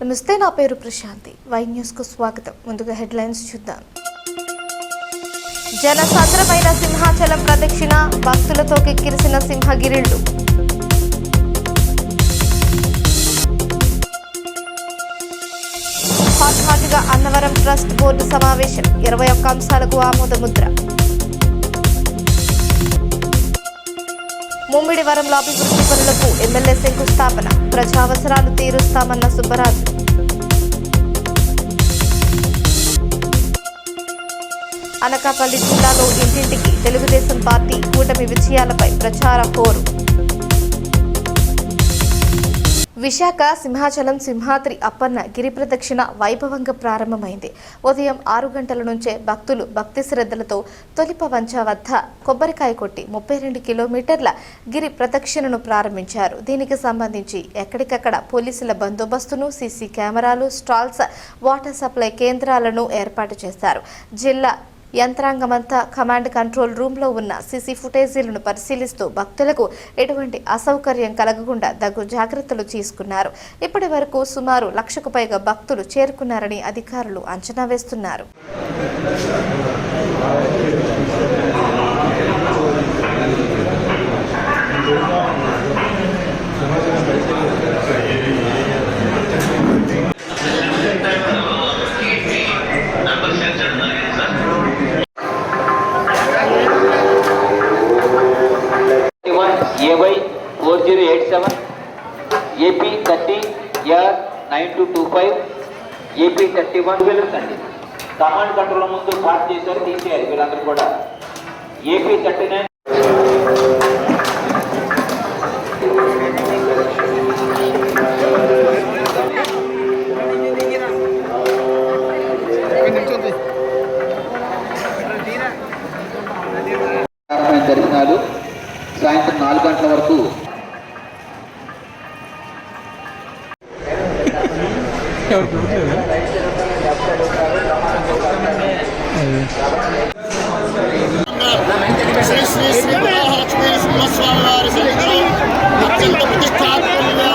నమస్తే, నా పేరు ప్రశాంతి. వై న్యూస్ కు స్వాగతం. ముందుగా హెడ్లైన్స్ చూద్దాం. జనసాంద్రమైన సింహాచలం ప్రదక్షిణ, భక్తులతో కిక్కిరిసిన సింహగిరిళ్ళు. హాట్గా అన్నవరం ట్రస్ట్ బోర్డు సమావేశం, 21 అంశాలకు ఆమోదముద్ర. ముమ్మిడివరంలో అభివృద్ధి పనులకు ఎమ్మెల్యే శంకుస్థాపన, ప్రజావసరాలు తీరుస్తామన్న సుబ్బరాజు. అనకాపల్లి జిల్లాలో ఇంటింటికి తెలుగుదేశం పార్టీ కూటమి విజయాలపై ప్రచార హోరు. విశాఖ సింహాచలం సింహాద్రి అప్పన్న గిరి ప్రదక్షిణ వైభవంగా ప్రారంభమైంది. ఉదయం 6 గంటల నుంచే భక్తులు భక్తి శ్రద్ధలతో తొలిపవంచ వద్ద కొబ్బరికాయ కొట్టి 32 కిలోమీటర్ల గిరి ప్రదక్షిణను ప్రారంభించారు. దీనికి సంబంధించి ఎక్కడికక్కడ పోలీసుల బందోబస్తును, సీసీ కెమెరాలు, స్టాల్స్, వాటర్ సప్లై కేంద్రాలను ఏర్పాటు చేశారు. జిల్లా యంత్రాంగమంతా కమాండ్ కంట్రోల్ రూమ్లో ఉన్న సీసీ ఫుటేజీలను పరిశీలిస్తూ భక్తులకు ఎటువంటి అసౌకర్యం కలగకుండా తగు జాగ్రత్తలు తీసుకున్నారు. ఇప్పటి వరకు సుమారు 1,00,000కు పైగా భక్తులు చేరుకున్నారని అధికారులు అంచనా వేస్తున్నారు. AY4087 AP30R9225 AP31 అండి. కమాండ్ కంట్రోల్ ముందు పార్క్ చేశారు, తీసేయాలి వీళ్ళందరూ కూడా. AP39 దర్శనాలు సాయంత్రం 4 గంటల వరకు. శ్రీ శ్రీ శ్రీ మహాలక్ష్మీ సింహస్వామి వారి సన్నిధిలో అత్యంత ప్రతిష్టాత్మకంగా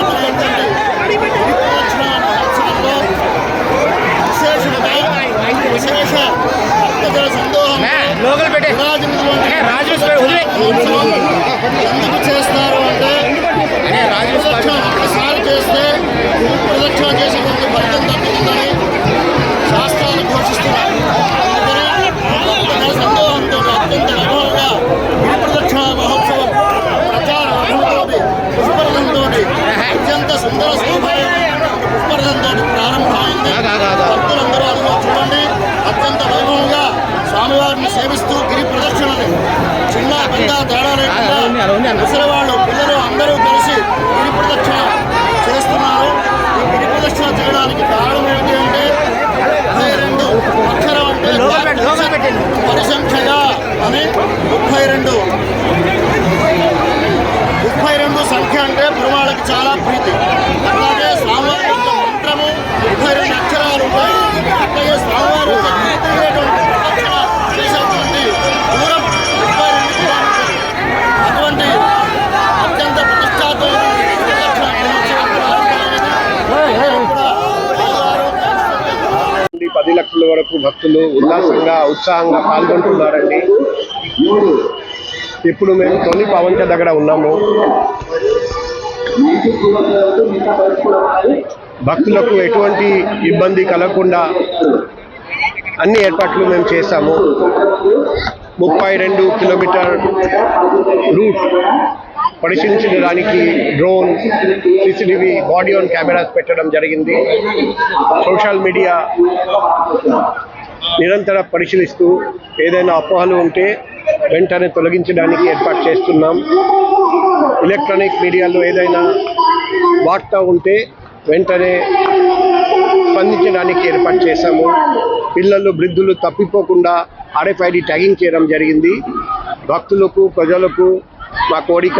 విశేష భక్తజన సందోహం ఎందుకు చేస్తారు అంటే ప్రదక్షిణ ఒక్కసారి చేస్తే ప్రదక్షిణ చేసేటువంటి ఫలితం దక్కుతుందని శాస్త్రాలు ఘోషిస్తున్నారు. భక్తజన సందోహంతో అత్యంత వైభవంగా గిరి ప్రదక్షిణ మహోత్సవం ప్రచార రథంతో పుష్పరథంతో అత్యంత సుందర శోభాయమైన పుష్పరథంతో ప్రారంభమైంది. భక్తులందరూ అందులో చూడండి, అత్యంత వైభవంగా స్వామివారిని సేవిస్తూ గిరి ప్రదక్షిణని చిన్న పెద్ద తేడా లేకుండా ముసలివాళ్ళు, పిల్లలు అందరూ కలిసి గిరి ప్రదక్షిణ చేస్తున్నారు. ఈ గిరి ప్రదక్షిణ చేయడానికి కారణం ఏంటి అంటే 32 అక్షరం అంటే పరిసంఖ్యగా అని 32 సంఖ్య అంటే పురవాళ్ళకి చాలా ప్రీతి. అలాగే స్వామివారి యొక్క మంత్రము 32 అక్షరాలు ఉంటాయి. అట్లాగే స్వామివారి యొక్క ప్రదక్షిణ చేసేటువంటి దూరం 32 కిలోమీటర్లు. అటువంటి అత్యంత ప్రతిష్టాత్మక 10 లక్షల వరకు భక్తులు ఉల్లాసంగా ఉత్సాహంగా పాల్గొంటున్నారండి. ఇప్పుడు మేము తొలి పవంచ దగ్గర ఉన్నాము. భక్తులకు ఎటువంటి ఇబ్బంది కలగకుండా అన్ని ఏర్పాట్లు మేము చేశాము. 32 కిలోమీటర్ రూట్ పరిశీలించడానికి drone, CCTV, body on cameras పెట్టడం జరిగింది. సోషల్ మీడియా నిరంతరం పరిశీలిస్తూ ఏదైనా అపోహలు ఉంటే వెంటనే తొలగించడానికి ఏర్పాటు చేస్తున్నాం. ఎలక్ట్రానిక్ మీడియాలో ఏదైనా వార్త ఉంటే వెంటనే స్పందించడానికి ఏర్పాటు చేశాము. పిల్లలు, వృద్ధులు తప్పిపోకుండా RFID ట్యాగింగ్ చేయడం జరిగింది. భక్తులకు, ప్రజలకు మా కోరిక,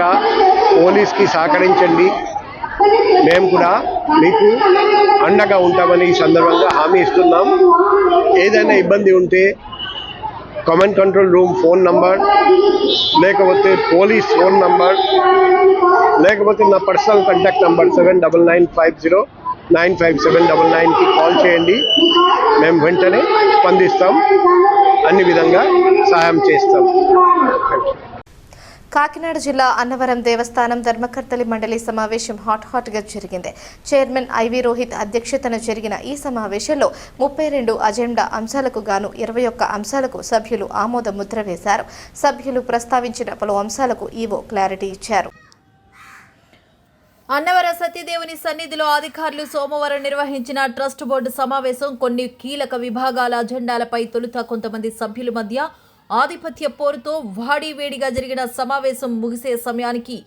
పోలీస్కి సహకరించండి, మేము కూడా మీకు అండగా ఉంటామని ఈ సందర్భంగా హామీ ఇస్తున్నాం. ఏదైనా ఇబ్బంది ఉంటే command control room phone number, లేకపోతే పోలీస్ ఫోన్ నంబర్, లేకపోతే నా పర్సనల్ కాంటాక్ట్ నంబర్ 7995 957999కి కాల్ చేయండి. మేము వెంటనే స్పందిస్తాం, అన్ని విధంగా సహాయం చేస్తాం. కాకినాడ జిల్లా అన్నవరం దేవస్థానం ధర్మకర్తలి మండలి సమావేశం హాట్గా జరిగింది. చైర్మన్ ఐవి రోహిత్ అధ్యక్షతన జరిగిన ఈ సమావేశంలో 32 అజెండా అంశాలకు గాను 21 అంశాలకు సభ్యులు ఆమోద ముద్ర వేశారు. సభ్యులు ప్రస్తావించిన పలు అంశాలకు ఈవో క్లారిటీ ఇచ్చారు. అన్నవరం సత్యదేవుని సన్నిధిలో అధికారులు సోమవారం నిర్వహించిన ట్రస్ట్ బోర్డు సమావేశం కొన్ని కీలక విభాగాల అజెండాలపై తొలుత కొంతమంది సభ్యుల మధ్య ఆధిపత్య పోరుతో వాడివేడిగా జరిగిన సమావేశం ముగిసే సమయానికి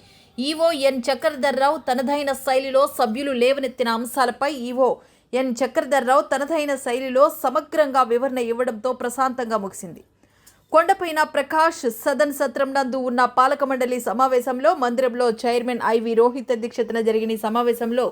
ఈవో ఎన్ చక్రధర్రావు తనదైన శైలిలో సభ్యులు లేవనెత్తిన అంశాలపై ఈవో ఎన్ చక్రధర్రావు తనదైన శైలిలో సమగ్రంగా వివరణ ఇవ్వడంతో ప్రశాంతంగా ముగిసింది. కొండపైన ప్రకాష్ సదన్ సత్రం నందు ఉన్న పాలక మండలి సమావేశంలో మందిరంలో చైర్మన్ ఐవి రోహిత్ అధ్యక్షతన జరిగిన సమావేశంలో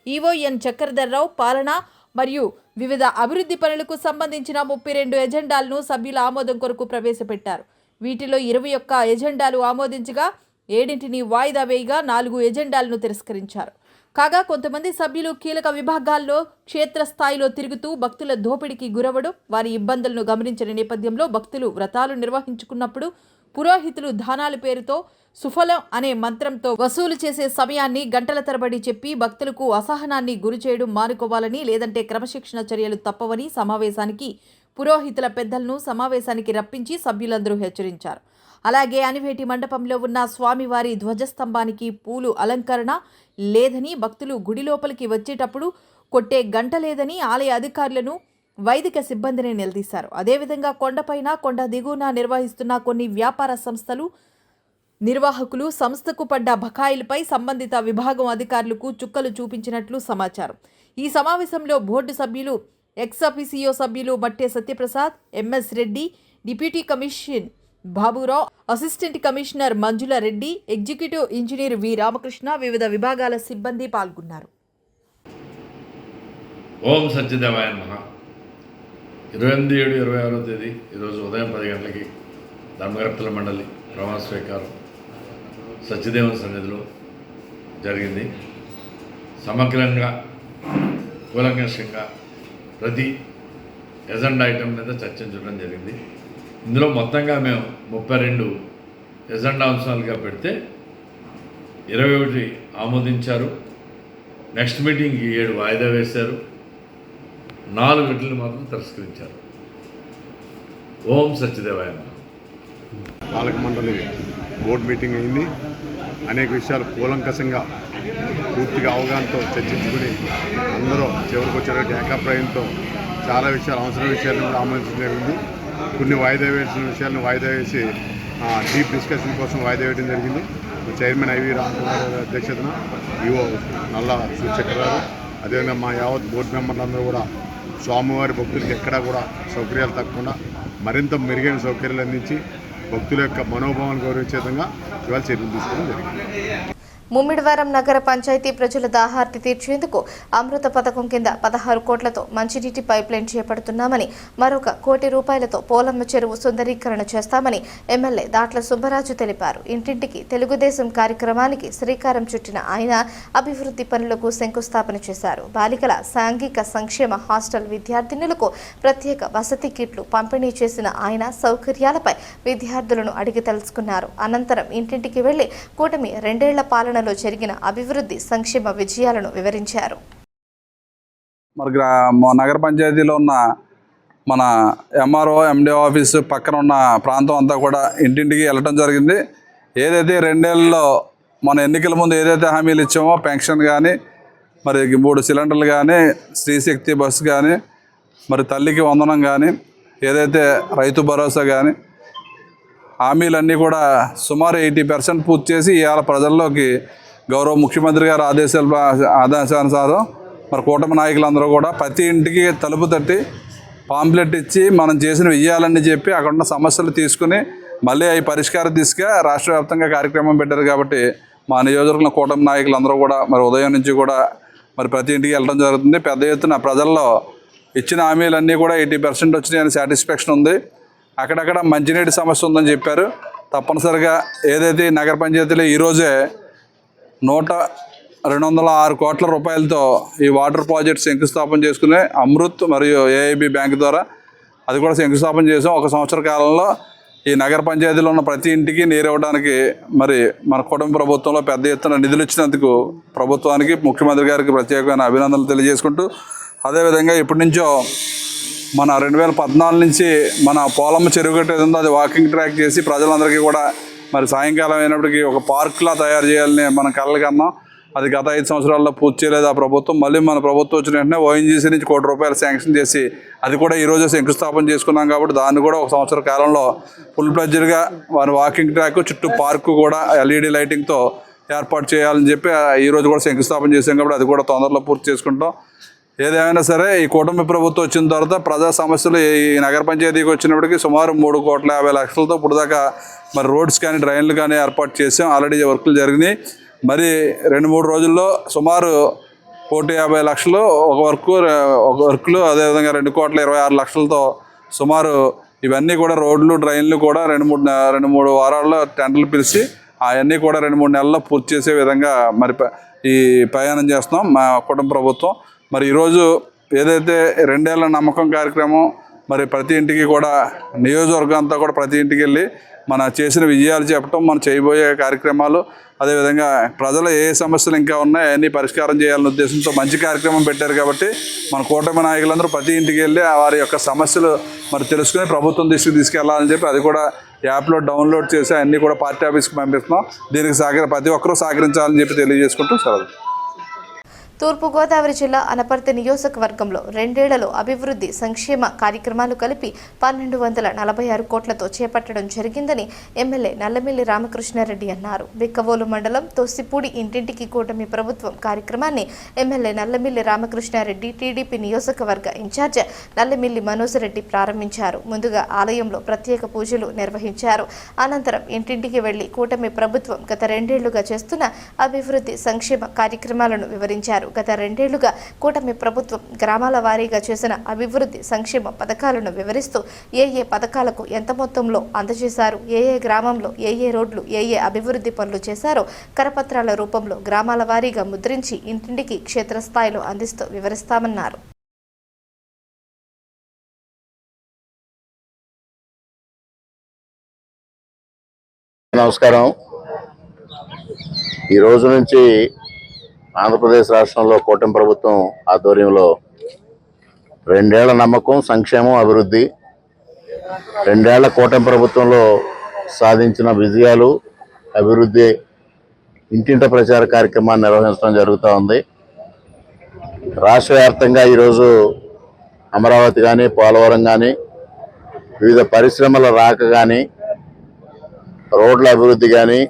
ఈవో ఎన్ చక్రధర్రావు పాలన మరియు వివిధ అభివృద్ధి పనులకు సంబంధించిన 32 ఎజెండాలను సభ్యుల ఆమోదం కొరకు ప్రవేశపెట్టారు. వీటిలో 21 ఎజెండాలు ఆమోదించగా 7ంటిని వాయిదా వేయగా 4 ఎజెండాలను తిరస్కరించారు. కాగా కొంతమంది సభ్యులు కీలక విభాగాల్లో క్షేత్రస్థాయిలో తిరుగుతూ భక్తుల దోపిడీకి గురవడం, వారి ఇబ్బందులను గమనించిన నేపథ్యంలో భక్తులు వ్రతాలు నిర్వహించుకున్నప్పుడు పురోహితులు దానాల పేరుతో సుఫలం అనే మంత్రంతో వసూలు చేసే సమయాన్ని గంటల తరబడి చెప్పి భక్తులకు అసహనాన్ని గురి చేయడం మానుకోవాలని, లేదంటే క్రమశిక్షణ చర్యలు తప్పవని సమావేశానికి పురోహితుల పెద్దలను సమావేశానికి రప్పించి సభ్యులందరూ హెచ్చరించారు. అలాగే అనివేటి మండపంలో ఉన్న స్వామివారి ధ్వజస్తంభానికి పూలు అలంకరణ లేదని, భక్తులు గుడి లోపలికి వచ్చేటప్పుడు కొట్టే గంట లేదని ఆలయ అధికారులను వైదిక సిబ్బందిని నిలదీశారు. అదేవిధంగా కొండపైన కొండ దిగువన నిర్వహిస్తున్న కొన్ని వ్యాపార సంస్థలు నిర్వాహకులు సంస్థకు పడ్డ బకాయిలపై సంబంధిత విభాగం అధికారులకు చుక్కలు చూపించినట్లు సమాచారం. ఈ సమావేశంలో బోర్డు సభ్యులు, ఎక్స్ అఫీసియో సభ్యులు Matte Satyaprasad, MS Reddy, deputy commission Baburao, assistant commissioner Manjula Reddy, executive engineer V Ramakrishna, వివిధ విభాగాల సిబ్బంది పాల్గొన్నారు. ఓం సత్యదేవాయ నమః. 28/7/26వ తేదీ ఈరోజు ఉదయం 10 గంటలకి ధర్మకర్తల మండలి ప్రమాణ స్వీకారం సత్యదేవుని సన్నిధిలో జరిగింది. సమగ్రంగా కూలంకషంగా ప్రతి ఎజెండా ఐటమ్ మీద చర్చించడం జరిగింది. ఇందులో మొత్తంగా మేము 32 ఎజెండా అంశాలుగా పెడితే 21 ఆమోదించారు. నెక్స్ట్ మీటింగ్కి 7 వాయిదా వేశారు. 4 గంటలు మాత్రం తిరస్కరించారు. ఓం సత్యదేవాయ. పాలక మండలి బోర్డు మీటింగ్ అయింది. అనేక విషయాలు కూలంకషంగా పూర్తిగా అవగాహనతో చర్చించుకుని అందరూ చివరికి వచ్చేటువంటి ఏకాభిప్రాయంతో చాలా విషయాలు, అవసర విషయాలను కూడా ఆమోదించడం జరిగింది. కొన్ని వాయిదా వేసిన విషయాలను వాయిదా వేసి డీప్ డిస్కషన్ కోసం వాయిదా వేయడం జరిగింది. చైర్మన్ ఐవి రామకుమార్ అధ్యక్షతన ఈవో నల్ల చక్రరావు, అదేవిధంగా మా యావత్ బోర్డు మెంబర్లందరూ కూడా స్వామివారి భక్తులకి ఎక్కడా కూడా సౌకర్యాలు తగ్గకుండా మరింత మెరుగైన సౌకర్యాలు అందించి భక్తుల యొక్క మనోభావాలను గౌరవించే విధంగా ఇవాళ చర్యలు తీసుకోవడం జరిగింది. ముమ్మిడివరం నగర పంచాయతీ ప్రజల దాహార్తి తీర్చేందుకు అమృత పథకం కింద 16 కోట్లతో మంచినీటి పైప్లైన్ చేపడుతున్నామని, మరొక ₹1 కోటి పోలమ్మ చెరువు సుందరీకరణ చేస్తామని ఎమ్మెల్యే దాట్ల సుబ్బరాజు తెలిపారు. ఇంటింటికి తెలుగుదేశం కార్యక్రమానికి శ్రీకారం చుట్టిన ఆయన అభివృద్ధి పనులకు శంకుస్థాపన చేశారు. బాలికల సాంఘిక సంక్షేమ హాస్టల్ విద్యార్థినులకు ప్రత్యేక వసతి కిట్లు పంపిణీ చేసిన ఆయన సౌకర్యాలపై విద్యార్థులను అడిగి తెలుసుకున్నారు. అనంతరం ఇంటింటికి వెళ్లి కూటమి 2 ఏళ్ల పాలన జరిగిన అభివృద్ధి సంక్షేమ విజయాలను వివరించారు. మరి నగర పంచాయతీలో ఉన్న మన ఎంఆర్ఓ ఎండిఓ ఆఫీసు పక్కన ఉన్న ప్రాంతం అంతా కూడా ఇంటింటికి వెళ్ళటం జరిగింది. ఏదైతే 2 ఏళ్లలో మన ఎన్నికల ముందు ఏదైతే హామీలు ఇచ్చామో, పెన్షన్ కానీ, మరి 3 సిలిండర్లు కానీ, స్త్రీశక్తి బస్సు కానీ, మరి తల్లికి వందనం కానీ, ఏదైతే రైతు భరోసా కానీ, హామీలన్నీ కూడా సుమారు 80% పూర్తి చేసి ఇవాళ ప్రజల్లోకి గౌరవ ముఖ్యమంత్రి గారు ఆదేశానుసారం మరి కూటమి నాయకులందరూ కూడా ప్రతి ఇంటికి తలుపు తట్టి పాంప్లెట్ ఇచ్చి మనం చేసిన వెయ్యాలని చెప్పి అక్కడ ఉన్న సమస్యలు తీసుకుని మళ్ళీ అవి పరిష్కారం తీసుకు రాష్ట్ర వ్యాప్తంగా కార్యక్రమం పెట్టారు. కాబట్టి మా నియోజకవర్గంలో కూటమి నాయకులందరూ కూడా మరి ఉదయం నుంచి కూడా మరి ప్రతి ఇంటికి వెళ్ళడం జరుగుతుంది. పెద్ద ఎత్తున ప్రజల్లో ఇచ్చిన హామీలన్నీ కూడా 80% వచ్చినాయని సాటిస్ఫాక్షన్ ఉంది. అక్కడక్కడ మంచినీటి సమస్య ఉందని చెప్పారు. తప్పనిసరిగా ఏదైతే నగర పంచాయతీలో ఈరోజే 206 కోట్ల రూపాయలతో ఈ వాటర్ ప్రాజెక్ట్ శంకుస్థాపన చేసుకునే అమృత్ మరియు ఏఐబి బ్యాంక్ ద్వారా అది కూడా శంకుస్థాపన చేసాం. 1 సంవత్సర కాలంలో ఈ నగర పంచాయతీలో ఉన్న ప్రతి ఇంటికి నీరు ఇవ్వడానికి మరి మన కుటుంబ ప్రభుత్వంలో పెద్ద ఎత్తున నిధులు ఇచ్చినందుకు ప్రభుత్వానికి, ముఖ్యమంత్రి గారికి ప్రత్యేకమైన అభినందనలు తెలియజేసుకుంటూ, అదేవిధంగా ఇప్పటి నుంచో మన 2014 నుంచి మన పోలమ్మ చెరువు గట్టు ఏదో ఉందో అది వాకింగ్ ట్రాక్ చేసి ప్రజలందరికీ కూడా మరి సాయంకాలం అయినప్పటికీ ఒక పార్క్లా తయారు చేయాలని మన కళ్ళకి అన్నాం. అది గత 5 సంవత్సరాల్లో పూర్తి చేయలేదు ఆ ప్రభుత్వం. మళ్ళీ మన ప్రభుత్వం వచ్చిన వెంటనే ఓఎన్జీసీ నుంచి ₹1 కోటి శాంక్షన్ చేసి అది కూడా ఈరోజు శంకుస్థాపన చేసుకున్నాం. కాబట్టి దాన్ని కూడా 1 సంవత్సర కాలంలో ఫుల్ ప్లెడ్జ్డ్గా వారి వాకింగ్ ట్రాక్ చుట్టూ పార్కు కూడా ఎల్ఈడి లైటింగ్తో ఏర్పాటు చేయాలని చెప్పి ఈరోజు కూడా శంకుస్థాపన చేసాం. కాబట్టి అది కూడా తొందరలో పూర్తి చేసుకుంటాం. ఏదేమైనా సరే ఈ కూటమి ప్రభుత్వం వచ్చిన తర్వాత ప్రజా సమస్యలు ఈ నగర పంచాయతీకి వచ్చినప్పటికీ సుమారు ₹3,50,00,000తో ఇప్పుడు దాకా మరి రోడ్స్ కానీ డ్రైన్లు కానీ ఏర్పాటు చేసాం. ఆల్రెడీ వర్కులు జరిగినాయి. మరి 2-3 రోజుల్లో సుమారు ₹1,50,00,000 ఒక వర్కులు, అదేవిధంగా ₹2,26,00,000తో సుమారు ఇవన్నీ కూడా రోడ్లు డ్రైన్లు కూడా 2-3 వారాల్లో టెండర్లు పిలిచి అవన్నీ కూడా 2-3 నెలల్లో పూర్తి చేసే విధంగా మరి ఈ ప్రయాణం చేస్తున్నాం మా కుటుంబ ప్రభుత్వం. మరి ఈరోజు ఏదైతే 2 ఏళ్ల నమ్మకం కార్యక్రమం మరి ప్రతి ఇంటికి కూడా నియోజకవర్గం అంతా కూడా ప్రతి ఇంటికి వెళ్ళి మన చేసిన విజయాలు చెప్పడం, మనం చేయబోయే కార్యక్రమాలు, అదేవిధంగా ప్రజలు ఏ సమస్యలు ఇంకా ఉన్నాయో అవన్నీ పరిష్కారం చేయాలనే ఉద్దేశంతో మంచి కార్యక్రమం పెట్టారు. కాబట్టి మన కూటమి నాయకులందరూ ప్రతి ఇంటికి వెళ్ళి వారి యొక్క సమస్యలు మరి తెలుసుకుని ప్రభుత్వం దృష్టికి తీసుకెళ్లాలని చెప్పి అది కూడా యాప్లో డౌన్లోడ్ చేసి అన్నీ కూడా పార్టీ ఆఫీస్కి పంపిస్తున్నాం. దీనికి ప్రతి ఒక్కరూ సహకరించాలని చెప్పి తెలియజేసుకుంటూ సెలవు. తూర్పుగోదావరి జిల్లా అనపర్తి నియోజకవర్గంలో 2 ఏళ్లలో అభివృద్ధి సంక్షేమ కార్యక్రమాలు కలిపి 1,246 కోట్లతో చేపట్టడం జరిగిందని ఎమ్మెల్యే నల్లమిల్లి రామకృష్ణారెడ్డి అన్నారు. బిక్కవోలు మండలం తొస్సిపూడి ఇంటింటికి కూటమి ప్రభుత్వం కార్యక్రమాన్ని ఎమ్మెల్యే నల్లమిల్లి రామకృష్ణారెడ్డి టీడీపీ నియోజకవర్గ ఇన్ఛార్జ్ నల్లమిల్లి మనోజ్ రెడ్డి ప్రారంభించారు. ముందుగా ఆలయంలో ప్రత్యేక పూజలు నిర్వహించారు. అనంతరం ఇంటింటికి వెళ్లి కూటమి ప్రభుత్వం గత 2 ఏళ్లుగా చేస్తున్న అభివృద్ధి సంక్షేమ కార్యక్రమాలను వివరించారు. గత 2 ఏళ్లుగా కూటమి ప్రభుత్వం గ్రామాల వారీగా చేసిన అభివృద్ధి సంక్షేమ పథకాలను వివరిస్తూ ఏ పథకాలకు ఎంత మొత్తంలో అందజేశారు, ఏ గ్రామంలో ఏ రోడ్లు ఏ అభివృద్ధి పనులు చేశారో కరపత్రాల రూపంలో గ్రామాల వారీగా ముద్రించి ఇంటింటికి క్షేత్రస్థాయిలో అందిస్తూ వివరిస్తామన్నారు. నమస్కారం. ఈ రోజు నుంచి ఆంధ్రప్రదేశ్ రాష్ట్రంలో కూటమి ప్రభుత్వం ఆధ్వర్యంలో 2 ఏళ్ల నమ్మకం, సంక్షేమం, అభివృద్ధి, 2 ఏళ్ల కూటమి ప్రభుత్వంలో సాధించిన విజయాలు, అభివృద్ధి ఇంటింట ప్రచార కార్యక్రమాన్ని నిర్వహించడం జరుగుతూ ఉంది. రాష్ట్ర వ్యాప్తంగా ఈరోజు అమరావతి కానీ, పోలవరం కానీ, వివిధ పరిశ్రమల రాక కానీ, రోడ్ల అభివృద్ధి కానీ,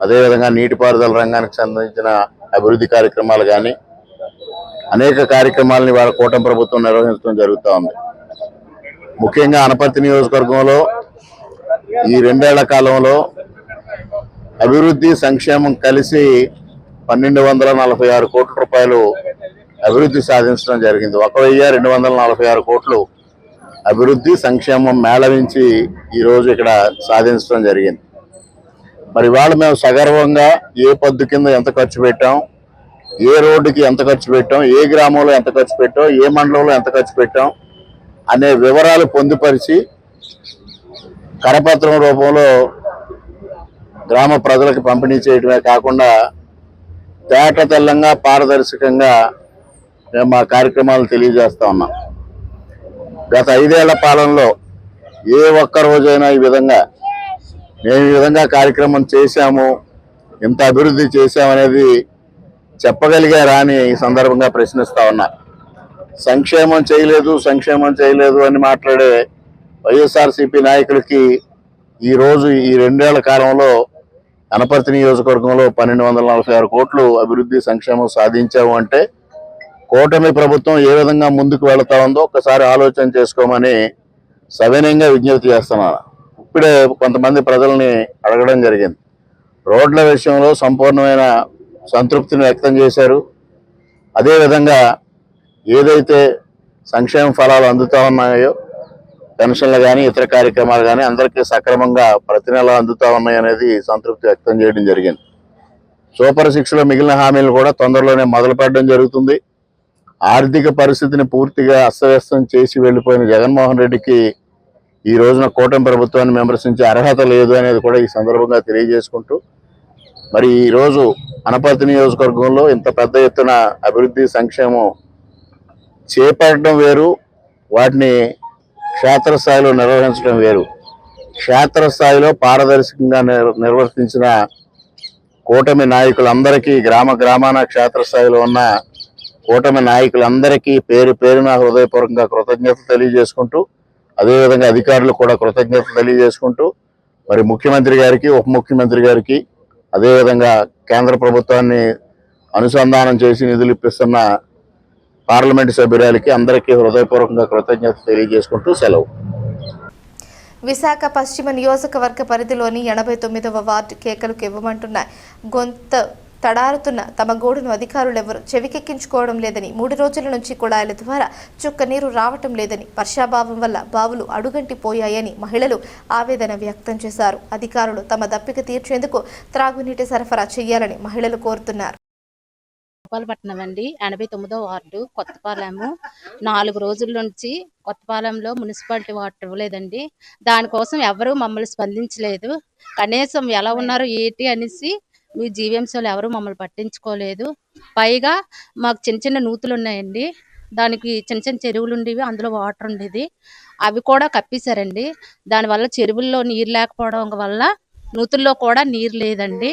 అదేవిధంగా నీటిపారుదల రంగానికి సంబంధించిన అభివృద్ధి కార్యక్రమాలు కానీ అనేక కార్యక్రమాలని వాళ్ళ కూటమి ప్రభుత్వం నిర్వహించడం జరుగుతూ ఉంది. ముఖ్యంగా అనపర్తి నియోజకవర్గంలో ఈ 2 ఏళ్ల కాలంలో అభివృద్ధి సంక్షేమం కలిసి 1,246 కోట్ల రూపాయలు అభివృద్ధి సాధించడం జరిగింది. 1,246 కోట్లు అభివృద్ధి సంక్షేమం మేళవించి ఈరోజు ఇక్కడ సాధించడం జరిగింది. మరి వాళ్ళు మేము సగర్వంగా ఏ పద్దు కింద ఎంత ఖర్చు పెట్టాం, ఏ రోడ్డుకి ఎంత ఖర్చు పెట్టాం, ఏ గ్రామంలో ఎంత ఖర్చు పెట్టాం, ఏ మండలంలో ఎంత ఖర్చు పెట్టాం అనే వివరాలు పొందుపరిచి కరపత్రం రూపంలో గ్రామ ప్రజలకు పంపిణీ చేయడమే కాకుండా తేట తెల్లంగా పారదర్శకంగా మేము మా కార్యక్రమాలు తెలియజేస్తా ఉన్నాం. గత 5 ఏళ్ల పాలనలో ఏ ఒక్క రోజైనా ఈ విధంగా మేము ఈ విధంగా కార్యక్రమం చేశాము, ఇంత అభివృద్ధి చేశామనేది చెప్పగలిగారా అని ఈ సందర్భంగా ప్రశ్నిస్తా ఉన్నా. సంక్షేమం చేయలేదు అని మాట్లాడే వైఎస్ఆర్సీపీ నాయకులకి ఈరోజు ఈ 2 ఏళ్ల కాలంలో అనపర్తి నియోజకవర్గంలో 1,246 కోట్లు అభివృద్ధి సంక్షేమం సాధించాము అంటే కూటమి ప్రభుత్వం ఏ విధంగా ముందుకు వెళుతా ఉందో ఒక్కసారి ఆలోచన చేసుకోమని సవినయంగా విజ్ఞప్తి చేస్తున్నారు. ఇప్పుడే కొంతమంది ప్రజల్ని అడగడం జరిగింది. రోడ్ల విషయంలో సంపూర్ణమైన సంతృప్తిని వ్యక్తం చేశారు. అదేవిధంగా ఏదైతే సంక్షేమ ఫలాలు అందుతూ ఉన్నాయో, పెన్షన్లు కానీ ఇతర కార్యక్రమాలు కానీ అందరికీ సక్రమంగా ప్రతి నెల అందుతూ ఉన్నాయి అనేది సంతృప్తి వ్యక్తం చేయడం జరిగింది. సూపర్ 6లో మిగిలిన హామీలు కూడా తొందరలోనే మొదలు పెట్టడం జరుగుతుంది. ఆర్థిక పరిస్థితిని పూర్తిగా అస్తవ్యస్తం చేసి వెళ్ళిపోయిన జగన్మోహన్ రెడ్డికి ఈ రోజున కూటమి ప్రభుత్వాన్ని విమర్శించే అర్హత లేదు అనేది కూడా ఈ సందర్భంగా తెలియజేసుకుంటూ, మరి ఈరోజు అనపర్తి నియోజకవర్గంలో ఇంత పెద్ద ఎత్తున అభివృద్ధి సంక్షేమం చేపట్టడం వేరు, వాటిని క్షేత్రస్థాయిలో నిర్వహించడం వేరు. క్షేత్రస్థాయిలో పారదర్శకంగా నిర్వర్తించిన కూటమి నాయకులందరికీ, గ్రామాన క్షేత్రస్థాయిలో ఉన్న కూటమి నాయకులందరికీ పేరు పేరున హృదయపూర్వకంగా కృతజ్ఞతలు తెలియజేసుకుంటూ, అదేవిధంగా అధికారులకు కూడా కృతజ్ఞతలు తెలియజేసుకుంటూ, మరి ముఖ్యమంత్రి గారికి, ఉప ముఖ్యమంత్రి గారికి, అదేవిధంగా కేంద్ర ప్రభుత్వాన్ని అనుసంధానం చేసి నిధులు ఇప్పిస్తున్న పార్లమెంటు సభ్యురాలకి అందరికీ హృదయపూర్వకంగా కృతజ్ఞతలు తెలియజేసుకుంటూ సెలవు. విశాఖ పశ్చిమ నియోజకవర్గ పరిధిలోని 89వ వార్డు కేకలకు ఇవ్వమంటున్న గొంత తడారుతున్న తమ గోడును అధికారులెవరూ చెవికెక్కించుకోవడం లేదని, 3 రోజుల నుంచి కుళాయిల ద్వారా చుక్క నీరు రావటం లేదని, వర్షాభావం వల్ల బావులు అడుగంటిపోయాయని మహిళలు ఆవేదన వ్యక్తం చేశారు. అధికారులు తమ దప్పిక తీర్చేందుకు త్రాగునీటి సరఫరా చేయాలని మహిళలు కోరుతున్నారు. గోపాలపట్నం అండి, 89వ వార్డు కొత్తపాలెము. 4 రోజుల నుంచి కొత్తపాలెంలో మున్సిపాలిటీ వాటర్ ఇవ్వలేదండి. దానికోసం ఎవరు మమ్మల్ని స్పందించలేదు. కనీసం ఎలా ఉన్నారు ఏంటి అనేసి మీ జీవీఎంసీలు ఎవరు మమ్మల్ని పట్టించుకోలేదు. పైగా మాకు చిన్న చిన్న నూతులు ఉన్నాయండి, దానికి చిన్న చిన్న చెరువులు ఉండేవి, అందులో వాటర్ ఉండేది, అవి కూడా కప్పేశారండి. దానివల్ల చెరువుల్లో నీరు లేకపోవడం వల్ల నూతుల్లో కూడా నీరు లేదండి.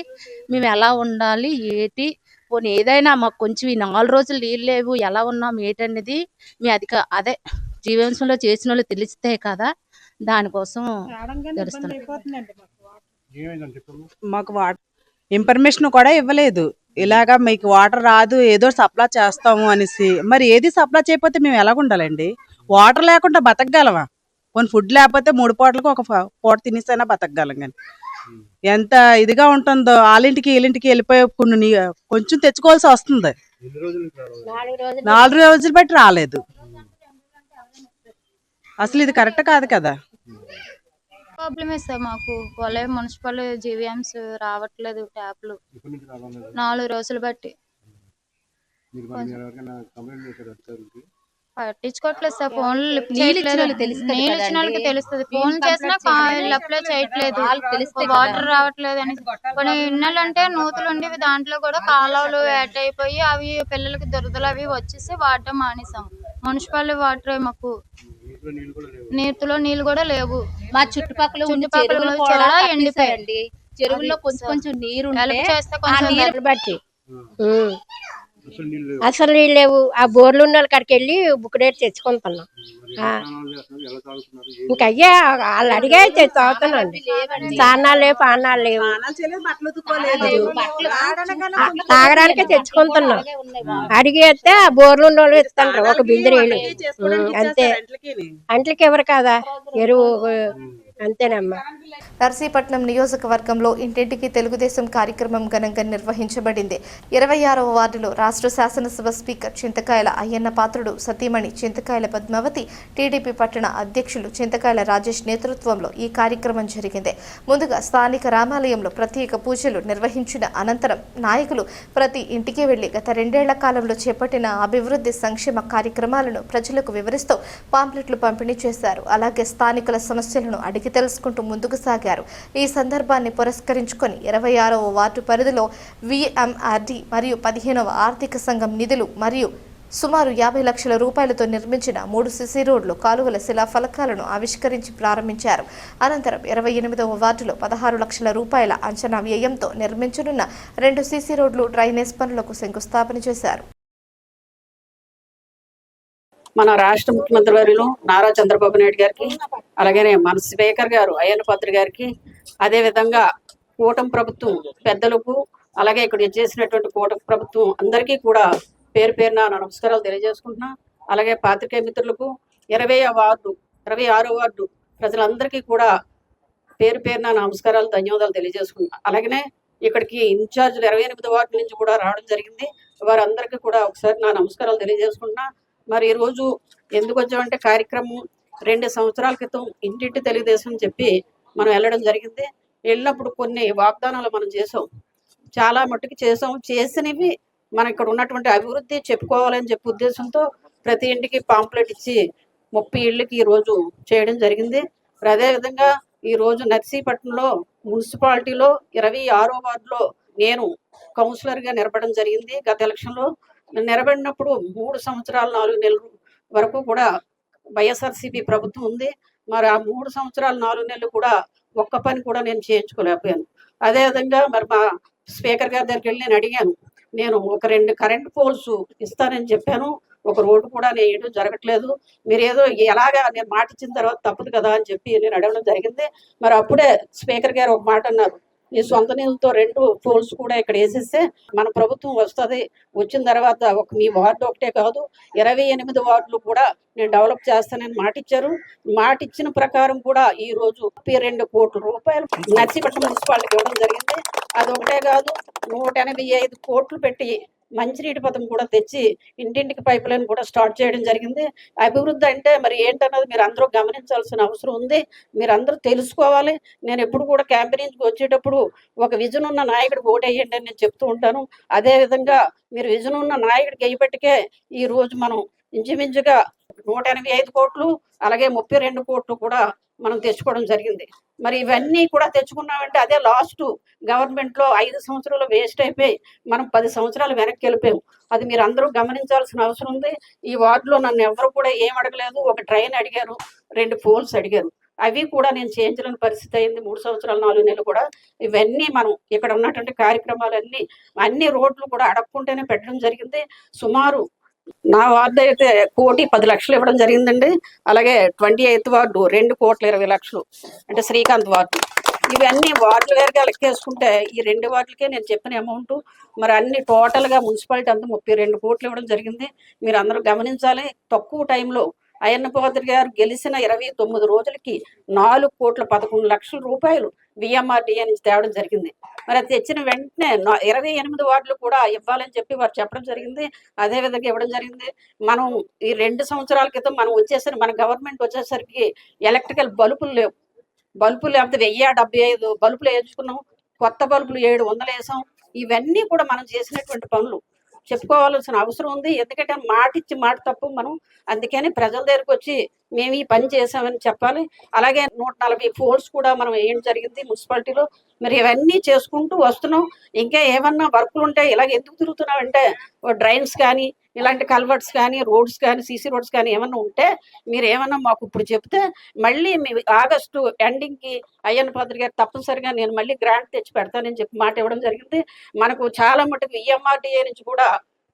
మేము ఎలా ఉండాలి ఏంటి, పోనీ ఏదైనా మాకు కొంచెం ఈ 4 రోజులు నీళ్ళు లేవు, ఎలా ఉన్నాం ఏంటనేది మీ అదే జీవీఎంసీలో చేసిన వాళ్ళు తెలిస్తే కదా, దానికోసం తెలుస్తుంది. మాకు ఇన్ఫర్మేషన్ కూడా ఇవ్వలేదు, ఇలాగా మీకు వాటర్ రాదు ఏదో సప్లై చేస్తాము అనేసి. మరి ఏది సప్లై చేయకపోతే మేము ఎలా ఉండాలండి? వాటర్ లేకుండా బతకగలమా? కొన్ని ఫుడ్ లేకపోతే 3 పూటలకు ఒక పూట తినేసైనా బతకగలం. కానీ ఎంత ఇదిగా ఉంటుందో, వాళ్ళింటికి వీళ్ళింటికి వెళ్ళిపోయి కొంచెం తెచ్చుకోవాల్సి వస్తుంది. 4 రోజులు బట్టి రాలేదు. అసలు ఇది కరెక్ట్ కాదు కదా. ప్రాబ్లమే సార్, మాకు మున్సిపల్ జీవీఎంస్ రావట్లేదు ట్యాప్లు 4 రోజులు బట్టి. పట్టించుకోవట్లేదు సార్, ఫోన్లు లిఫ్ట్ చేయట్లేదు. నీళ్ళు ఇచ్చిన వాళ్ళకి తెలుస్తుంది, ఫోన్ చేసినా అప్లై చేయట్లేదు, వాటర్ రావట్లేదు అని. కొన్ని ఇన్నెలు అంటే నూతులు ఉండేవి, దాంట్లో కూడా కాలువలు యాడ్ అయిపోయి అవి పిల్లలకి దురదలు అవి వచ్చేసి వాడటం మానేసాం. మున్సిపల్ వాటర్ మాకు నీటిలో నీళ్ళు కూడా లేవు. మా చుట్టుపక్కల కూడా ఎండిపోయండి. చెరువుల్లో కొంచెం నీరు బట్టి అసలు నీళ్ళు లేవు. ఆ బోర్లు ఉన్న కాడికి వెళ్ళి బుక్కడేరు తెచ్చుకుంటున్నాం. ఇంకా అయ్యే వాళ్ళు అడిగే తాగుతున్నాండి. స్నానాలు లేవు, పానాలు లేవు, తాగడానికే తెచ్చుకుంటున్నాం. అడిగి వస్తే ఆ బోర్లు ఉన్న వాళ్ళు ఇస్తుంటారు ఒక బిందె నీళ్ళు, అంతే. అంట్లకి ఎవరు కదా ఎరువు, అంతేనమ్మా. నర్సీపట్నం నియోజకవర్గంలో ఇంటింటికి తెలుగుదేశం కార్యక్రమం ఘనంగా నిర్వహించబడింది. 26వ వార్డులో రాష్ట్ర శాసనసభ స్పీకర్ చింతకాయల అయ్యన్న పాత్రుడు సతీమణి చింతకాయల పద్మావతి, టీడీపీ పట్టణ అధ్యక్షులు చింతకాయల రాజేష్ నేతృత్వంలో ఈ కార్యక్రమం జరిగింది. ముందుగా స్థానిక రామాలయంలో ప్రత్యేక పూజలు నిర్వహించిన అనంతరం నాయకులు ప్రతి ఇంటికి వెళ్లి గత 2 ఏళ్ల కాలంలో చేపట్టిన అభివృద్ధి సంక్షేమ కార్యక్రమాలను ప్రజలకు వివరిస్తూ పాంప్లెట్లు పంపిణీ చేశారు. అలాగే స్థానికుల సమస్యలను అడిగి తెలుసుకుంటూ ముందుకు సాగారు. ఈ సందర్భాన్ని పురస్కరించుకొని 26వ వార్డు పరిధిలో VMRD మరియు 15వ ఆర్థిక సంఘం నిధులు మరియు సుమారు 50 లక్షల రూపాయలతో నిర్మించిన 3 సిసి రోడ్లు, కాలువల శిలాఫలకాలను ఆవిష్కరించి ప్రారంభించారు. అనంతరం 28వ వార్డులో 16 లక్షల రూపాయల అంచనా వ్యయంతో నిర్మించనున్న 2 సిసి రోడ్లు, డ్రైనేజ్ పనులకు శంకుస్థాపన చేశారు. మన రాష్ట్ర ముఖ్యమంత్రి వర్యులు నారా చంద్రబాబు నాయుడు గారికి, అలాగే మన స్పీకర్ గారు అయ్యన్న పాత్ర గారికి, అదేవిధంగా కూటమి ప్రభుత్వం పెద్దలకు, అలాగే ఇక్కడ చేసినటువంటి కూటమి ప్రభుత్వం అందరికీ కూడా పేరు పేరున నమస్కారాలు తెలియజేసుకుంటున్నా. అలాగే పాత్రికేయ మిత్రులకు, 26వ వార్డు ప్రజలందరికీ కూడా పేరు పేరున నమస్కారాలు, ధన్యవాదాలు తెలియజేసుకుంటున్నా. అలాగనే ఇక్కడికి ఇన్ఛార్జీలు 28వ వార్డు నుంచి కూడా రావడం జరిగింది. వారందరికీ కూడా ఒకసారి నా నమస్కారాలు తెలియజేసుకుంటున్నా. మరి ఈరోజు ఎందుకు వచ్చామంటే కార్యక్రమం 2 సంవత్సరాల క్రితం ఇంటింటి తెలుగుదేశం చెప్పి మనం వెళ్ళడం జరిగింది. వెళ్ళినప్పుడు కొన్ని వాగ్దానాలు మనం చేసాం. చాలా మట్టుకు చేసినవి మనం ఇక్కడ ఉన్నటువంటి అభివృద్ధి చెప్పుకోవాలని చెప్పి ఉద్దేశంతో ప్రతి ఇంటికి పాంప్లెట్ ఇచ్చి 30 ఇళ్ళకి ఈరోజు చేయడం జరిగింది. అదేవిధంగా ఈరోజు నర్సీపట్నంలో మున్సిపాలిటీలో 26వ వార్డులో నేను కౌన్సిలర్గా నిలబడడం జరిగింది. గత ఎలక్షన్లో నిలబడినప్పుడు 3 సంవత్సరాలు 4 నెలల వరకు కూడా వైఎస్ఆర్సీపీ ప్రభుత్వం ఉంది. మరి ఆ 3 సంవత్సరాలు 4 నెలలు కూడా ఒక్క పని కూడా నేను చేయించుకోలేకపోయాను. అదేవిధంగా మరి మా స్పీకర్ గారి దగ్గరికి వెళ్ళి నేను అడిగాను, నేను ఒక 2 కరెంట్ పోల్స్ ఇస్తానని చెప్పాను, ఒక రోడ్డు కూడా నేను వేయడం జరగట్లేదు, మీరు ఏదో ఎలాగా నేను మాట ఇచ్చిన తర్వాత తప్పదు కదా అని చెప్పి నేను అడగడం జరిగింది. మరి అప్పుడే స్పీకర్ గారు ఒక మాట అన్నారు, ఈ సొంత నిధులతో 2 పోల్స్ కూడా ఇక్కడ వేసేస్తే మన ప్రభుత్వం వస్తుంది, వచ్చిన తర్వాత మీ వార్డు ఒకటే కాదు 28 వార్డులు కూడా నేను డెవలప్ చేస్తానని మాట ఇచ్చారు. మాట ఇచ్చిన ప్రకారం కూడా ఈ రోజు 32 కోట్ల రూపాయలు నర్సీపట్నం మున్సిపాలిటీకి ఇవ్వడం జరిగింది. అది ఒకటే కాదు 185 కోట్లు పెట్టి మంచినీటి పథకం కూడా తెచ్చి ఇంటింటికి పైప్ లైన్ కూడా స్టార్ట్ చేయడం జరిగింది. అభివృద్ధి అంటే మరి ఏంటన్నది మీరు అందరూ గమనించాల్సిన అవసరం ఉంది, మీరు అందరూ తెలుసుకోవాలి. నేను ఎప్పుడు కూడా క్యాంపెయినింగ్కి వచ్చేటప్పుడు ఒక విజన్ ఉన్న నాయకుడికి ఓటేయండి అని నేను చెప్తూ ఉంటాను. అదేవిధంగా మీరు విజన్ ఉన్న నాయకుడికి అయ్యేపటికే ఈ రోజు మనం ఇంచుమించుగా 185 కోట్లు అలాగే 32 కోట్లు కూడా మనం తెచ్చుకోవడం జరిగింది. మరి ఇవన్నీ కూడా తెచ్చుకున్నామంటే అదే లాస్ట్ గవర్నమెంట్లో 5 సంవత్సరాలు వేస్ట్ అయిపోయి మనం 10 సంవత్సరాలు వెనక్కి వెళ్ళిపోయాం. అది మీరు అందరూ గమనించాల్సిన అవసరం ఉంది. ఈ వార్డులో నన్ను ఎవరు కూడా ఏం అడగలేదు, ఒక ట్రైన్ అడిగారు, 2 పోల్స్ అడిగారు, అవి కూడా నేను చేయించలేని పరిస్థితి అయింది 3 సంవత్సరాలు 4 నెలలు కూడా. ఇవన్నీ మనం ఇక్కడ ఉన్నటువంటి కార్యక్రమాలన్నీ అన్ని రోడ్లు కూడా అడగకుంటేనే పెట్టడం జరిగింది. సుమారు నా వార్డు అయితే 1,10,00,000 ఇవ్వడం జరిగిందండి. అలాగే 28వ వార్డు 2,20,00,000 అంటే శ్రీకాంత్ వార్డు. ఇవన్నీ వార్డుల వేరుగా లెక్కేసుకుంటే ఈ 2 వార్డులకే నేను చెప్పిన అమౌంట్ మరి అన్ని టోటల్గా మున్సిపాలిటీ అంతా 32 కోట్లు ఇవ్వడం జరిగింది. మీరు అందరూ గమనించాలి. తక్కువ టైంలో అయ్యన్న పాత్రి గారు గెలిచిన 29 రోజులకి 4,11,00,000 రూపాయలు విఎంఆర్డీఏ నుంచి తేవడం జరిగింది. మరి అది తెచ్చిన వెంటనే 28 వార్డులు కూడా ఇవ్వాలని చెప్పి వారు చెప్పడం జరిగింది. అదేవిధంగా ఇవ్వడం జరిగింది. మనం ఈ 2 సంవత్సరాల క్రితం మనం వచ్చేసరికి మన గవర్నమెంట్ వచ్చేసరికి ఎలక్ట్రికల్ బల్బులు లేవు. బల్బులు లేకపోతే 1075 బల్బులు వేయించుకున్నాం, కొత్త బల్బులు 700 వేసాం. ఇవన్నీ కూడా మనం చేసినటువంటి పనులు చెప్పుకోవాల్సిన అవసరం ఉంది. ఎందుకంటే మాట ఇచ్చి మాట తప్పు మనం, అందుకని ప్రజల దగ్గరకు వచ్చి మేము ఈ పని చేసామని చెప్పాలి. అలాగే 140 పోల్స్ కూడా మనం వేయడం జరిగింది మున్సిపాలిటీలో. మరి ఇవన్నీ చేసుకుంటూ వస్తున్నాం. ఇంకా ఏమన్నా వర్కులు ఉంటే ఇలాగ ఎందుకు తిరుగుతున్నామంటే డ్రైన్స్ కానీ ఇలాంటి కల్వర్ట్స్ కానీ రోడ్స్ కానీ సీసీ రోడ్స్ కానీ ఏమన్నా ఉంటే మీరు ఏమన్నా మాకు ఇప్పుడు చెప్తే మళ్ళీ మీ ఆగస్టు ఎండింగ్కి అయ్యన్న పాత్రి గారు తప్పనిసరిగా నేను మళ్ళీ గ్రాంట్ తెచ్చి పెడతానని చెప్పి మాట ఇవ్వడం జరిగింది. మనకు చాలా మటుకు విఎంఆర్డీఏ నుంచి కూడా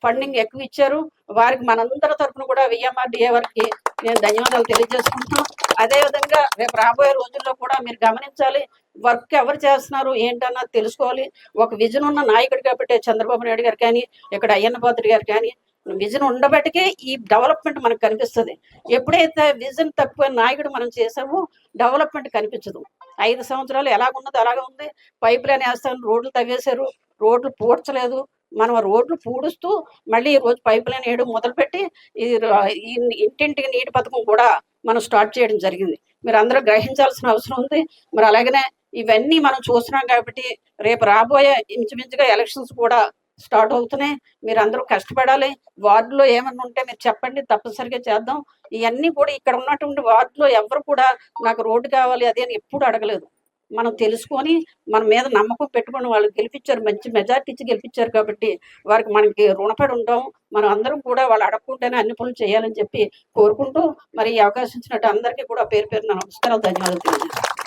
ఫండింగ్ ఎక్కువ ఇచ్చారు. వారికి మనందరి తరఫున కూడా విఎంఆర్డీఏ వారికి నేను ధన్యవాదాలు తెలియజేసుకుంటున్నాం. అదేవిధంగా రేపు రాబోయే రోజుల్లో కూడా మీరు గమనించాలి, వర్క్ ఎవరు చేస్తున్నారు ఏంటన్నది తెలుసుకోవాలి. ఒక విజన్ ఉన్న నాయకుడు కాబట్టి చంద్రబాబు నాయుడు గారు కానీ ఇక్కడ అయ్యన్న పాత్రి గారు కానీ విజన్ ఉండబట్టికే ఈ డెవలప్మెంట్ మనకు కనిపిస్తుంది. ఎప్పుడైతే విజన్ తక్కువ నాయకుడు మనం చేసామో డెవలప్మెంట్ కనిపించదు. 5 సంవత్సరాలు ఎలాగున్నది అలాగే ఉంది. పైప్ లైన్ వేస్తాను, రోడ్లు తవ్వేశారు, రోడ్లు పూడ్చలేదు. మనం రోడ్లు పూడుస్తూ మళ్ళీ ఈ రోజు పైప్ లైన్ వేయడం మొదలుపెట్టి ఈ ఇంటింటికి నీటి పథకం కూడా మనం స్టార్ట్ చేయడం జరిగింది. మీరు అందరూ గ్రహించాల్సిన అవసరం ఉంది. మరి అలాగనే ఇవన్నీ మనం చూస్తున్నాం కాబట్టి రేపు రాబోయే ఇంచుమించుగా ఎలక్షన్స్ కూడా స్టార్ట్ అవుతున్నాయి. మీరు అందరూ కష్టపడాలి. వార్డులో ఏమన్నా ఉంటే మీరు చెప్పండి, తప్పనిసరిగా చేద్దాం. ఇవన్నీ కూడా ఇక్కడ ఉన్నటువంటి వార్డులో ఎవరు కూడా నాకు రోడ్డు కావాలి అది అని ఎప్పుడు అడగలేదు. మనం తెలుసుకొని మన మీద నమ్మకం పెట్టుకొని వాళ్ళు గెలిపించారు, మంచి మెజార్టీ ఇచ్చి గెలిపించారు కాబట్టి వారికి మనకి రుణపడి ఉంటాం. మనం అందరం కూడా వాళ్ళు అడగకుండానే అన్ని పనులు చేయాలని చెప్పి కోరుకుంటూ మరి ఈ అవకాశం ఇచ్చినట్టు అందరికీ కూడా పేరు పేరు నమస్కారాలు, ధన్యవాదాలు తెలియజేస్తాను.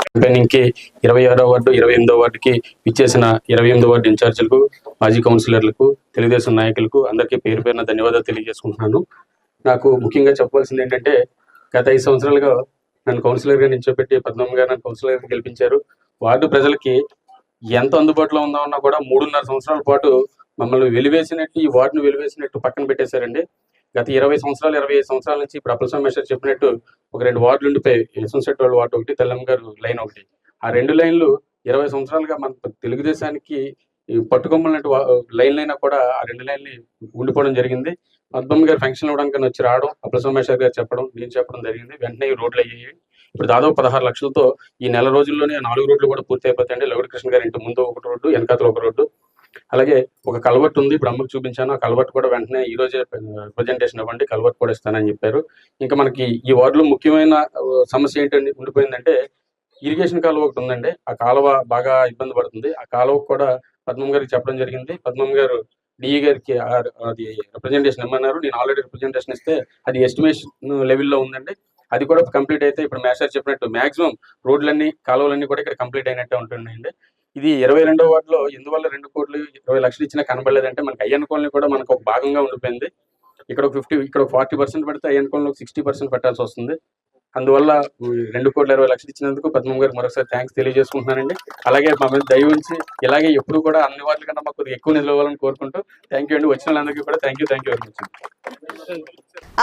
క్యాంపెయినింగ్కి 26వ వార్డు 28వ వార్డుకి ఇచ్చేసిన 28వ వార్డు ఇన్ఛార్జీలకు, మాజీ కౌన్సిలర్లకు, తెలుగుదేశం నాయకులకు అందరికీ పేరు పేరున ధన్యవాదాలు తెలియజేసుకుంటున్నాను. నాకు ముఖ్యంగా చెప్పాల్సింది ఏంటంటే గత 5 సంవత్సరాలుగా నన్ను కౌన్సిలర్గా నిల్చోబెట్టి 19 గారు నన్ను కౌన్సిలర్గా గెలిపించారు. వార్డు ప్రజలకి ఎంత అందుబాటులో ఉందామన్నా కూడా 3.5 సంవత్సరాల పాటు మమ్మల్ని వెలివేసినట్టు, ఈ వార్డును వెలివేసినట్టు పక్కన పెట్టేశారండి. గత 20 సంవత్సరాలు 25 సంవత్సరాల నుంచి ఇప్పుడు అప్పల సోమేశ్వర్ చెప్పినట్టు ఒక 2 వార్డులు ఉండిపోయి, యశ్వంత్ వాళ్ళ వార్డు ఒకటి, తెల్లమ్మ గారు లైన్ ఒకటి. ఆ 2 లైన్లు 20 సంవత్సరాలుగా మన తెలుగుదేశానికి పట్టుకొమ్మలన్నట్టు లైన్లైనా కూడా ఆ 2 లైన్లు ఉండిపోవడం జరిగింది. పద్మమ్మ గారు ఫంక్షన్ ఇవ్వడానికి వచ్చి రావడం, అప్పల సోమేశ్వర్ గారు చెప్పడం, నేను చెప్పడం జరిగింది. వెంటనే ఈ రోడ్లు అయ్యాయి. ఇప్పుడు దాదాపు 16 లక్షలతో ఈ నెల రోజుల్లోనే 4 రోడ్లు కూడా పూర్తి అయిపోతాయండి. లవుడి కృష్ణ గారి ఇంటి ముందు ఒక రోడ్డు, వెనకాతల ఒక రోడ్డు, అలాగే ఒక కల్వర్ట్ ఉంది. ఇప్పుడు అమ్మకు చూపించాను. ఆ కల్వర్ట్ కూడా వెంటనే ఈ రోజే ప్రజెంటేషన్ ఇవ్వండి, కల్వర్ట్ కూడా ఇస్తానని చెప్పారు. ఇంకా మనకి ఈ వార్డులో ముఖ్యమైన సమస్య ఏంటంటే ఉండిపోయిందంటే ఇరిగేషన్ కాలువ ఒకటి ఉందండి. ఆ కాలువ బాగా ఇబ్బంది పడుతుంది. ఆ కాలువకు కూడా పద్మం గారికి చెప్పడం జరిగింది. పద్మం గారు డిఈ గారికి అది రిప్రజెంటేషన్ ఇమ్మన్నారు. నేను ఆల్రెడీ రిప్రజెంటేషన్ ఇస్తే అది ఎస్టిమేషన్ లెవెల్లో ఉందండి. అది కూడా కంప్లీట్ అయితే ఇప్పుడు మేస్టర్ చెప్పినట్టు మాక్సిమం రోడ్లన్నీ కాలువలన్నీ కూడా ఇక్కడ కంప్లీట్ అయినట్టే ఉంటున్నాయండి. ఇది 22వ వార్డులో ఎందువల్ల 2,20,00,000 ఇచ్చినా కనబడలేదంటే మనకి అయ్యన్న కాలనీ కూడా మనకు ఒక భాగంగా ఉండిపోయింది. ఇక్కడ ఒక 50, ఇక్కడ ఒక 40% పెడితే అయ్యన్న కాలనీలో 60% పెట్టాల్సి వస్తుంది. అందువల్ల 2,20,00,000 ఇచ్చినందుకు పద్మం గారికి మరొకసారి థ్యాంక్స్ తెలియజేసుకుంటున్నానండి. అలాగే మా మీద దయ ఉంచి ఇలాగే ఎప్పుడు కూడా అన్ని వార్డుల కన్నా మాకు ఎక్కువ నిధులు ఇవ్వాలని కోరుకుంటూ థ్యాంక్ యూ అండి. వచ్చిన వాళ్ళందరికీ కూడా thank you very much.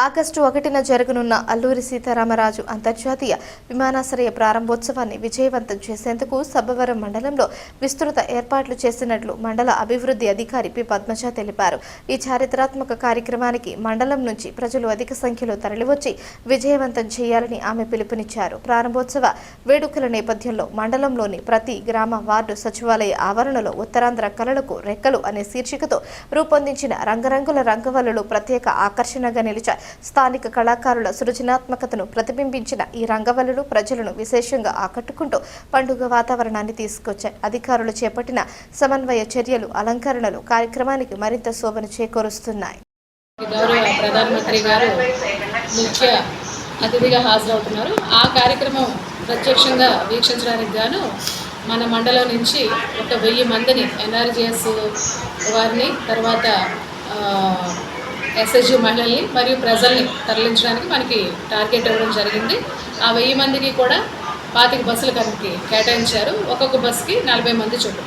August 1న జరగనున్న అల్లూరి సీతారామరాజు అంతర్జాతీయ విమానాశ్రయ ప్రారంభోత్సవాన్ని విజయవంతం చేసేందుకు సబ్బవరం మండలంలో విస్తృత ఏర్పాట్లు చేసినట్లు మండల అభివృద్ధి అధికారి పి పద్మజ తెలిపారు. ఈ చారిత్రాత్మక కార్యక్రమానికి మండలం నుంచి ప్రజలు అధిక సంఖ్యలో తరలివచ్చి విజయవంతం చేయాలని ఆమె పిలుపునిచ్చారు. ప్రారంభోత్సవ వేడుకల నేపథ్యంలో మండలంలోని ప్రతి గ్రామ వార్డు సచివాలయ ఆవరణలో ఉత్తరాంధ్ర కళలకు రెక్కలు అనే శీర్షికతో రూపొందించిన రంగురంగుల రంగవల్లులు ప్రత్యేక ఆకర్షణగా నిలిచాయి. స్థానిక కళాకారుల సృజనాత్మకతను ప్రతిబింబించిన ఈ రంగవల్లులు ప్రజలను విశేషంగా ఆకట్టుకుంటూ పండుగ వాతావరణాన్ని తీసుకొచ్చాయి. అధికారులు చేపట్టిన సమన్వయ చర్యలు, అలంకరణలు కార్యక్రమానికి మరింత శోభను చేకూరుస్తున్నాయి. గౌరవ ప్రధానమంత్రి గారు ముఖ్య అతిథిగా హాజరవుతున్నారు. ఆ కార్యక్రమం ప్రత్యక్షంగా వీక్షించడానికి గాను మన మండలం నుంచి ఒక 1000 మందిని ఎన్ఆర్జీఎస్ వారిని, తర్వాత ఎస్ఎస్జి మహిళల్ని మరియు ప్రజల్ని తరలించడానికి మనకి టార్గెట్ ఇవ్వడం జరిగింది. ఆ 1000 మందికి కూడా 25 బస్సులు కనుక కేటాయించారు. ఒక్కొక్క బస్కి 40 మంది చొప్పున.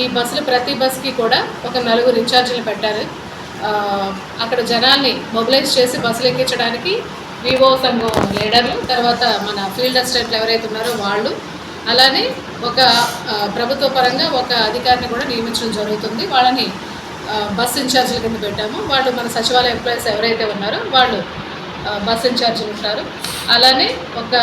ఈ బస్సులు ప్రతి బస్కి కూడా ఒక 4 ఇన్ఛార్జీలు పెట్టారు. అక్కడ జనాల్ని మొబిలైజ్ చేసి బస్సులు ఎక్కించడానికి వివో సంఘం లీడర్లు, తర్వాత మన ఫీల్డ్ అసిస్టెంట్లు ఎవరైతే ఉన్నారో వాళ్ళు, అలానే ఒక ప్రభుత్వ పరంగా ఒక అధికారిని కూడా నియమించడం జరుగుతుంది. వాళ్ళని బస్ ఇన్ఛార్జీల కింద పెట్టాము. వాళ్ళు మన సచివాలయ ఎంప్లాయీస్ ఎవరైతే ఉన్నారో వాళ్ళు బస్ ఇన్ఛార్జీలు ఉంటారు. అలానే ఒక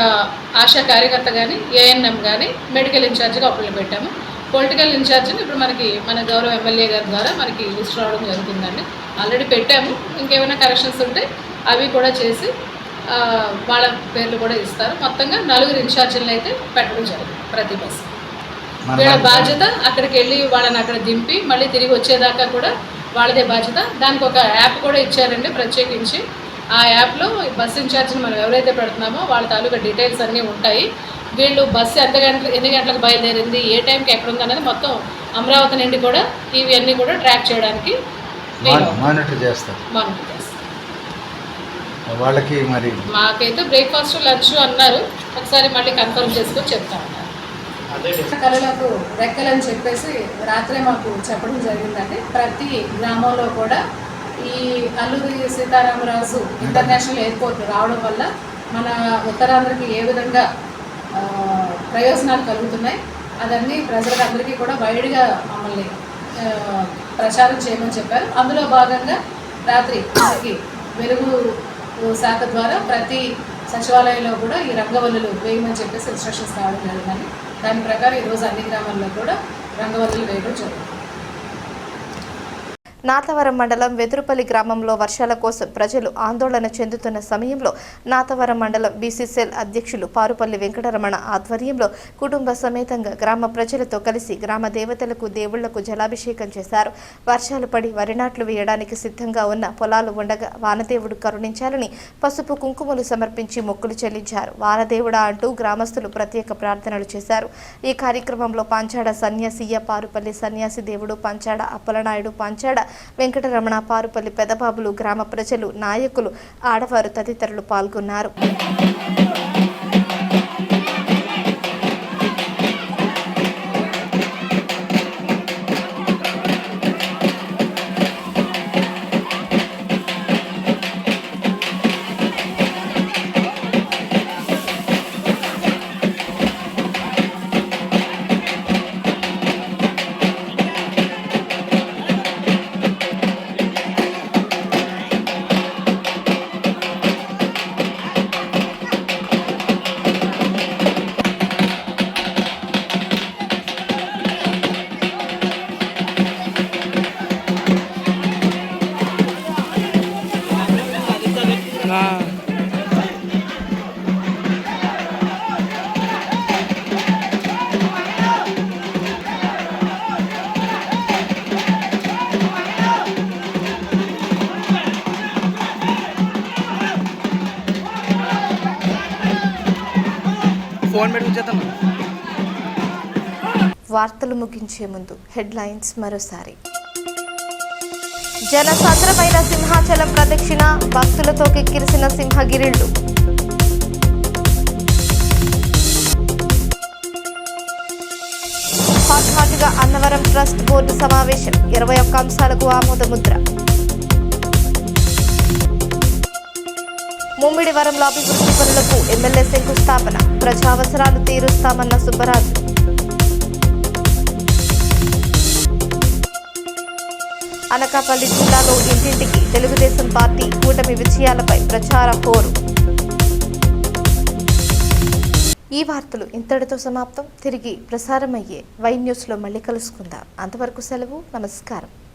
ఆశా కార్యకర్త కానీ, ఏఎన్ఎం కానీ మెడికల్ ఇన్ఛార్జిగా ఒకళ్ళు పెట్టాము. పొలిటికల్ ఇన్ఛార్జిని ఇప్పుడు మనకి మన గౌరవ ఎమ్మెల్యే గారి ద్వారా మనకి లిస్ట్ రావడం జరుగుతుందండి. ఆల్రెడీ పెట్టాము. ఇంకేమైనా కరెక్షన్స్ ఉంటే అవి కూడా చేసి వాళ్ళ పేర్లు కూడా ఇస్తారు. మొత్తంగా 4 ఇన్ఛార్జీలను అయితే పెట్టడం జరుగుతుంది ప్రతి బస్సు. వీళ్ళ బాధ్యత అక్కడికి వెళ్ళి వాళ్ళని అక్కడ దింపి మళ్ళీ తిరిగి వచ్చేదాకా కూడా వాళ్ళదే బాధ్యత. దానికి ఒక యాప్ కూడా ఇచ్చారండి ప్రత్యేకించి. ఆ యాప్లో బస్ ఇన్ఛార్జిని మనం ఎవరైతే పెడుతున్నామో వాళ్ళ తాలూకా డీటెయిల్స్ అన్నీ ఉంటాయి. వీళ్ళు బస్సు ఎన్ని గంటలకు బయలుదేరింది, ఏ టైంకి ఎక్కడ ఉంది అనేది మొత్తం అమరావతి నుండి కూడా ఇవన్నీ కూడా ట్రాక్ చేయడానికి మానిటర్ చేస్తారు. వాళ్ళకి మరి మాకైతే బ్రేక్ఫాస్ట్ లంచ్ అన్నారు. ఒకసారి మళ్ళీ కన్ఫర్మ్ చేసుకొని చెప్తా ఉన్నారు. కళలకు రెక్కలని చెప్పేసి రాత్రే మాకు చెప్పడం జరిగిందండి. ప్రతి గ్రామంలో కూడా ఈ అల్లూరి సీతారామరాజు ఇంటర్నేషనల్ ఎయిర్పోర్ట్ రావడం వల్ల మన ఉత్తరాంధ్రకి ఏ విధంగా ప్రయోజనాలు కలుగుతున్నాయి అదన్నీ ప్రజలకు అందరికీ కూడా వైడ్గా మమ్మల్ని ప్రచారం చేయమని చెప్పారు. అందులో భాగంగా రాత్రి మనకి వెలుగు శాఖ ద్వారా ప్రతి సచివాలయంలో కూడా ఈ రంగవల్లులు వేయమని చెప్పేసి ఇన్స్ట్రక్షన్స్ రావడం జరిగిందని. దాని ప్రకారం ఈరోజు అన్ని గ్రామాల్లో కూడా రంగవల్లులు వేయడం జరుగుతుంది. నాతవరం మండలం వెదురుపల్లి గ్రామంలో వర్షాల కోసం ప్రజలు ఆందోళన చెందుతున్న సమయంలో నాతవరం మండలం బీసీసీఎల్ అధ్యక్షులు పారుపల్లి వెంకటరమణ ఆధ్వర్యంలో కుటుంబ సమేతంగా గ్రామ ప్రజలతో కలిసి గ్రామ దేవతలకు, దేవుళ్లకు జలాభిషేకం చేశారు. వర్షాలు పడి వరి నాట్లు వేయడానికి సిద్ధంగా ఉన్న పొలాలు ఉండగా వానదేవుడు కరుణించాలని పసుపు కుంకుమలు సమర్పించి మొక్కులు చెల్లించారు. వానదేవుడా అంటూ గ్రామస్తులు ప్రత్యేక ప్రార్థనలు చేశారు. ఈ కార్యక్రమంలో పంచాడ సన్యాసియ్య, పారుపల్లి సన్యాసి దేవుడు, పంచాడ అప్పలనాయుడు, పంచాడ వెంకటరమణ, పారుపల్లి పెదబాబులు, గ్రామ ప్రజలు, నాయకులు, ఆడవారు తదితరులు పాల్గొన్నారు. వార్తలు ముగించే ముందు హెడ్లైన్స్ మరోసారి. జనసాంద్రమైన సింహాచలం ప్రదక్షిణ, భక్తులతో కిక్కిరిసిన సింహగిరిళ్లు. హాట్గా అన్నవరం ట్రస్ట్ బోర్డు సమావేశం, 21 అంశాలకు ఆమోదముద్ర. ముమ్మిడివరంలో అభివృద్ధి పనులకు ఎమ్మెల్యే శంకుస్థాపన, ప్రజావసరాలు తీరుస్తామన్న సుబ్బరాజు. అనకాపల్లి జిల్లాలో ఇంటింటికి తెలుగుదేశం పార్టీ కూటమి విజయాలపై ప్రచార హోరు. ఈ వార్తలు ఇంతటితో సమాప్తం. తిరిగి ప్రసారమయ్యే వై న్యూస్లో మళ్ళీ కలుసుకుందాం. అంతవరకు సెలవు. నమస్కారం.